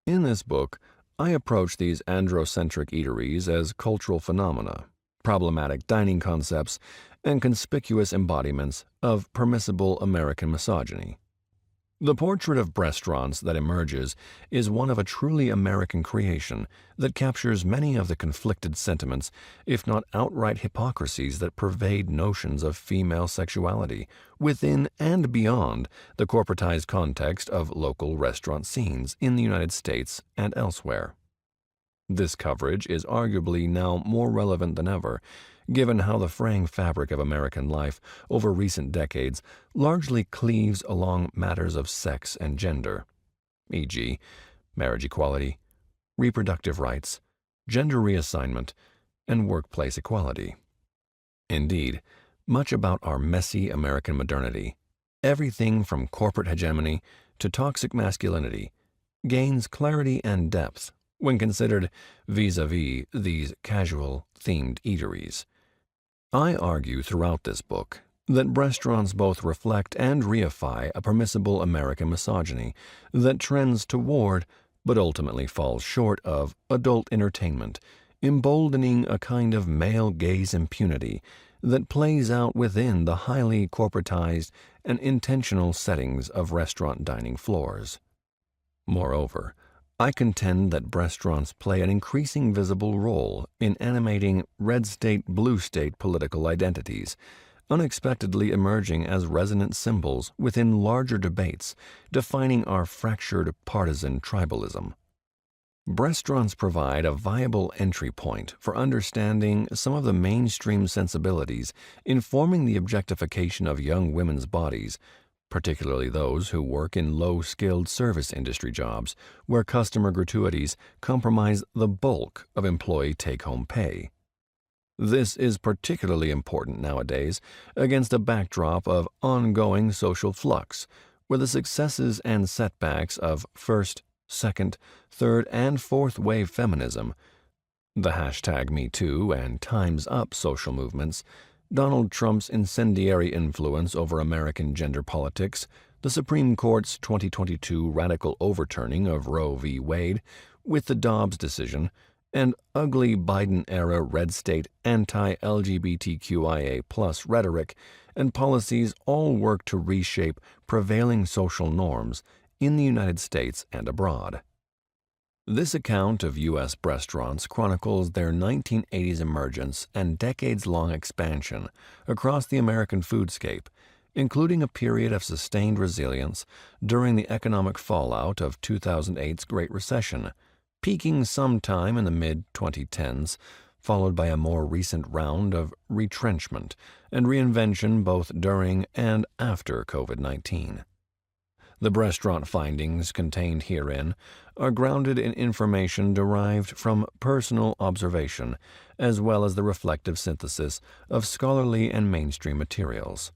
In this book, I approach these androcentric eateries as cultural phenomena, problematic dining concepts, and conspicuous embodiments of permissible American misogyny. The portrait of breastaurants that emerges is one of a truly American creation that captures many of the conflicted sentiments, if not outright hypocrisies, that pervade notions of female sexuality within and beyond the corporatized context of local restaurant scenes in the United States and elsewhere. This coverage is arguably now more relevant than ever, given how the fraying fabric of American life over recent decades largely cleaves along matters of sex and gender, e.g., marriage equality, reproductive rights, gender reassignment, and workplace equality. Indeed, much about our messy American modernity, everything from corporate hegemony to toxic masculinity, gains clarity and depth when considered vis-a-vis these casual, themed eateries. I argue throughout this book that breastaurants both reflect and reify a permissible American misogyny that trends toward, but ultimately falls short of, adult entertainment, emboldening a kind of male gaze impunity that plays out within the highly corporatized and intentional settings of restaurant dining floors. Moreover, I contend that breastaurants play an increasing visible role in animating red state, blue state political identities, unexpectedly emerging as resonant symbols within larger debates defining our fractured partisan tribalism. Breastaurants provide a viable entry point for understanding some of the mainstream sensibilities informing the objectification of young women's bodies, particularly those who work in low-skilled service industry jobs where customer gratuities compromise the bulk of employee take-home pay. This is particularly important nowadays against a backdrop of ongoing social flux, where the successes and setbacks of first, second, third, and fourth wave feminism, the hashtag #MeToo and Time's Up social movements, Donald Trump's incendiary influence over American gender politics, the Supreme Court's 2022 radical overturning of Roe v. Wade with the Dobbs decision, and ugly Biden-era red state anti-LGBTQIA+ rhetoric and policies all work to reshape prevailing social norms in the United States and abroad. This account of U.S. breastaurants chronicles their 1980s emergence and decades-long expansion across the American foodscape, including a period of sustained resilience during the economic fallout of 2008's Great Recession, peaking sometime in the mid-2010s, followed by a more recent round of retrenchment and reinvention both during and after COVID-19. The breastaurant findings contained herein are grounded in information derived from personal observation, as well as the reflective synthesis of scholarly and mainstream materials.